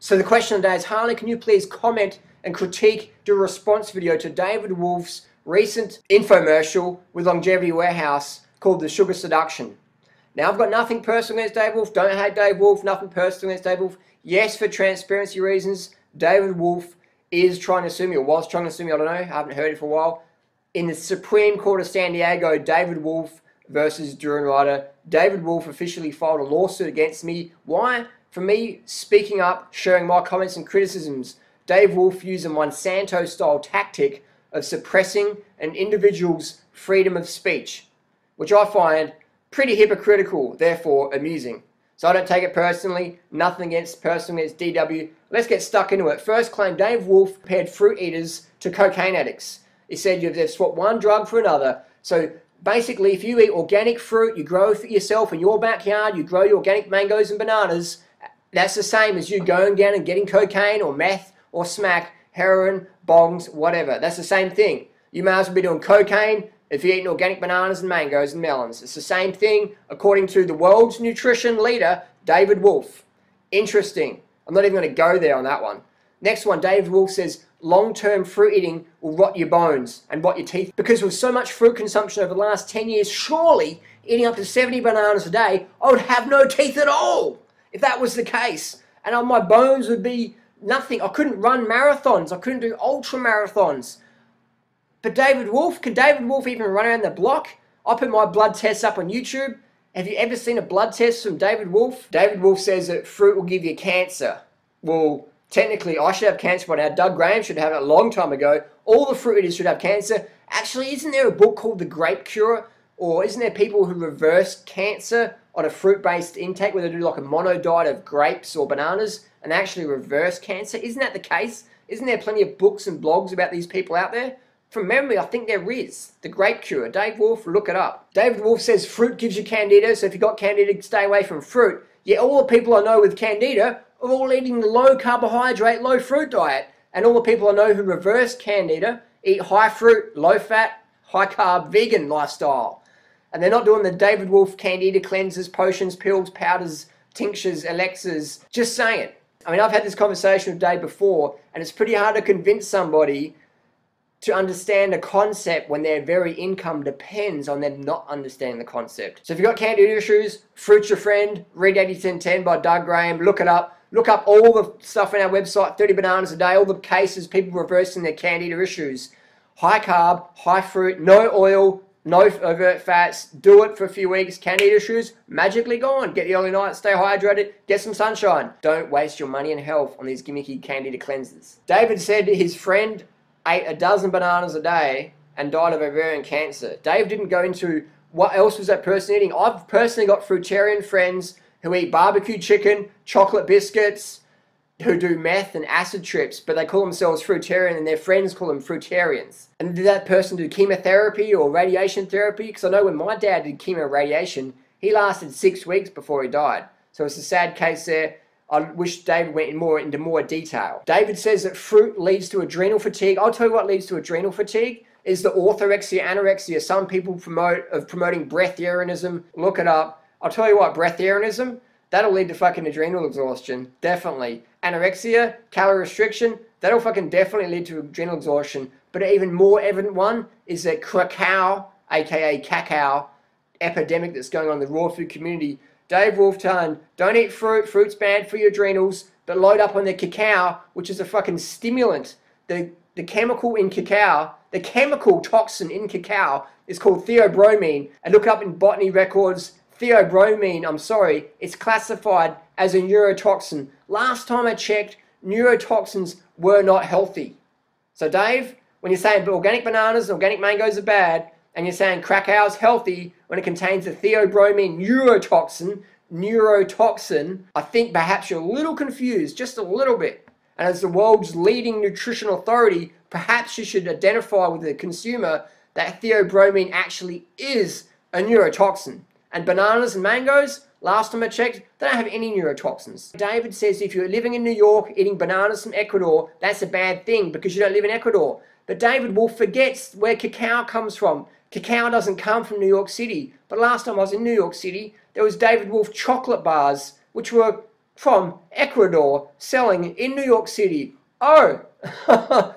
So the question of the day is, Harley, can you please comment and critique, do a response video to David Wolfe's recent infomercial with Longevity Warehouse called The Sugar Seduction. Now, I've got nothing personal against David Wolfe, don't hate David Wolfe, nothing personal against David Wolfe. Yes, for transparency reasons, David Wolfe is trying to sue me, or was trying to sue me, I don't know, I haven't heard it for a while. In the Supreme Court of San Diego, David Wolfe versus Duran Ryder, David Wolfe officially filed a lawsuit against me. Why? For me speaking up, sharing my comments and criticisms. Dave Wolfe used a Monsanto-style tactic of suppressing an individual's freedom of speech, which I find pretty hypocritical, therefore amusing. So I don't take it personally, nothing against DW. Let's get stuck into it. First claim, Dave Wolfe compared fruit eaters to cocaine addicts. He said they've swapped one drug for another. So basically, if you eat organic fruit, you grow it yourself in your backyard, you grow your organic mangoes and bananas, that's the same as you going down and getting cocaine or meth or smack, heroin, bongs, whatever. That's the same thing. You may as well be doing cocaine if you're eating organic bananas and mangoes and melons. It's the same thing according to the world's nutrition leader, David Wolfe. Interesting. I'm not even going to go there on that one. Next one, David Wolfe says, long-term fruit eating will rot your bones and rot your teeth. Because with so much fruit consumption over the last 10 years, surely eating up to 70 bananas a day, I would have no teeth at all if that was the case. And my bones would be nothing. I couldn't run marathons. I couldn't do ultra marathons. But David Wolfe, can David Wolfe even run around the block? I put my blood tests up on YouTube. Have you ever seen a blood test from David Wolfe? David Wolfe says that fruit will give you cancer. Well, technically, I should have cancer by now. Doug Graham should have it a long time ago. All the fruit eaters should have cancer. Actually, isn't there a book called The Grape Cure? Or isn't there people who reverse cancer on a fruit-based intake where they do like a mono diet of grapes or bananas and actually reverse cancer? Isn't that the case? Isn't there plenty of books and blogs about these people out there? From memory, I think there is. The Grape Cure. Dave Wolfe, look it up. David Wolfe says fruit gives you candida, so if you've got candida, stay away from fruit. Yet all the people I know with candida are all eating the low carbohydrate, low fruit diet. And all the people I know who reverse candida eat high fruit, low fat, high carb, vegan lifestyle. And they're not doing the David Wolfe candida cleansers, potions, pills, powders, tinctures, elixirs. Just saying. I mean, I've had this conversation with Dave before, and it's pretty hard to convince somebody to understand a concept when their very income depends on them not understanding the concept. So if you've got candida issues, fruit's your friend, read 80-10-10 by Doug Graham, look it up. Look up all the stuff on our website, 30 bananas a day, all the cases, people reversing their candida issues. High carb, high fruit, no oil, no overt fats, do it for a few weeks, candida issues, magically gone. Get the early night, stay hydrated, get some sunshine. Don't waste your money and health on these gimmicky candida cleansers. David said his friend ate a dozen bananas a day and died of ovarian cancer. Dave didn't go into what else was that person eating. I've personally got fruitarian friends who eat barbecue chicken, chocolate biscuits, who do meth and acid trips, but they call themselves fruitarian and their friends call them fruitarians. And did that person do chemotherapy or radiation therapy? Because I know when my dad did chemo radiation, he lasted 6 weeks before he died. So it's a sad case there. I wish David went into more detail. David says that fruit leads to adrenal fatigue. I'll tell you what leads to adrenal fatigue is the orthorexia, anorexia. Some people promoting breatharianism. Look it up. I'll tell you what, breatharianism, that'll lead to fucking adrenal exhaustion. Definitely. Anorexia, calorie restriction, that'll fucking definitely lead to adrenal exhaustion. But an even more evident one is that cacao, aka cacao, epidemic that's going on in the raw food community. Dave Wolfe telling, don't eat fruit, fruit's bad for your adrenals, but load up on the cacao, which is a fucking stimulant. The chemical in cacao, the chemical toxin in cacao is called theobromine. And look it up in botany records, theobromine, I'm sorry, it's classified as a neurotoxin. Last time I checked, neurotoxins were not healthy. So Dave, when you're saying organic bananas and organic mangoes are bad, and you're saying cacao is healthy when it contains the theobromine neurotoxin, I think perhaps you're a little confused, just a little bit. And as the world's leading nutrition authority, perhaps you should identify with the consumer that theobromine actually is a neurotoxin. And bananas and mangoes, last time I checked, they don't have any neurotoxins. David says if you're living in New York eating bananas from Ecuador, that's a bad thing because you don't live in Ecuador. But David Wolfe forgets where cacao comes from. Cacao doesn't come from New York City. But last time I was in New York City, there was David Wolfe chocolate bars, which were from Ecuador selling in New York City. Oh,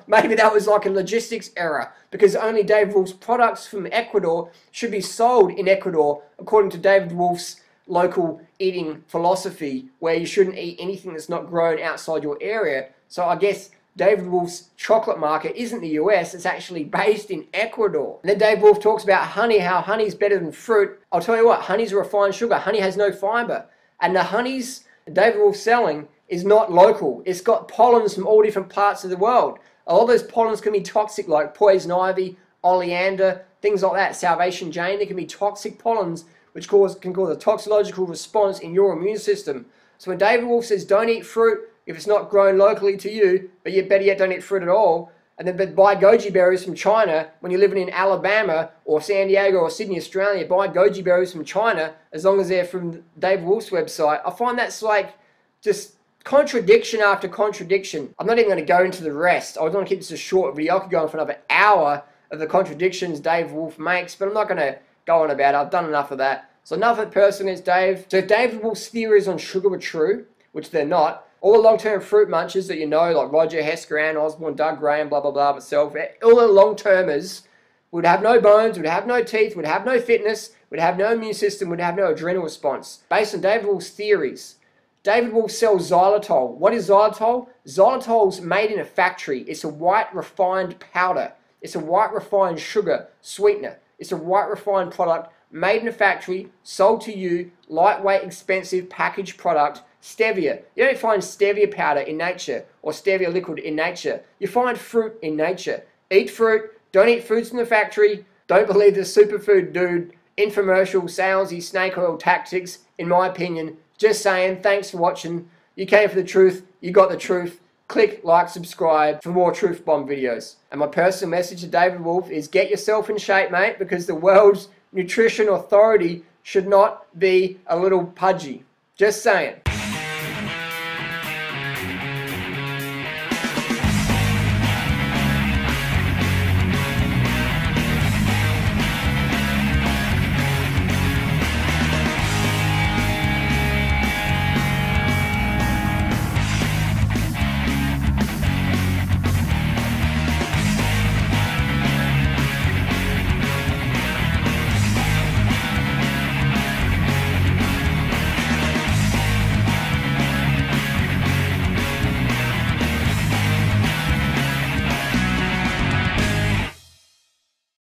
maybe that was like a logistics error, because only David Wolfe's products from Ecuador should be sold in Ecuador according to David Wolfe's local eating philosophy, where you shouldn't eat anything that's not grown outside your area. So I guess David Wolfe's chocolate market isn't the US, it's actually based in Ecuador. And then David Wolfe talks about honey, how honey's better than fruit. I'll tell you what, honey's a refined sugar. Honey has no fiber. And the honeys David Wolfe's selling is not local. It's got pollens from all different parts of the world. A lot of those pollens can be toxic, like poison ivy, oleander, things like that, Salvation Jane. They can be toxic pollens which can cause a toxicological response in your immune system. So when David Wolfe says don't eat fruit if it's not grown locally to you, but yet better yet don't eat fruit at all, and then buy goji berries from China when you're living in Alabama or San Diego or Sydney, Australia, buy goji berries from China as long as they're from David Wolfe's website. I find that's like just contradiction after contradiction. I'm not even going to go into the rest. I was going to keep this a short video. I could go on for another hour of the contradictions David Wolfe makes, but I'm not going to go on about it. I've done enough of that. So enough of it personally against Dave. So if David Wolfe's theories on sugar were true, which they're not, all the long-term fruit munchers that you know, like Roger, Hesker, Ann Osborne, Doug Graham, blah, blah, blah, myself, all the long-termers would have no bones, would have no teeth, would have no fitness, would have no immune system, would have no adrenal response. Based on David Wolfe's theories. David Wolfe sells xylitol. What is xylitol? Xylitol's made in a factory. It's a white refined powder. It's a white refined sugar sweetener. It's a white refined product made in a factory, sold to you, lightweight, expensive, packaged product. Stevia. You don't find stevia powder in nature or stevia liquid in nature. You find fruit in nature. Eat fruit. Don't eat foods from the factory. Don't believe the superfood dude infomercial salesy snake oil tactics, in my opinion. Just saying, thanks for watching. You came for the truth. You got the truth. Click, like, subscribe for more Truth Bomb videos. And my personal message to David Wolfe is get yourself in shape, mate, because the world's nutrition authority should not be a little pudgy. Just saying.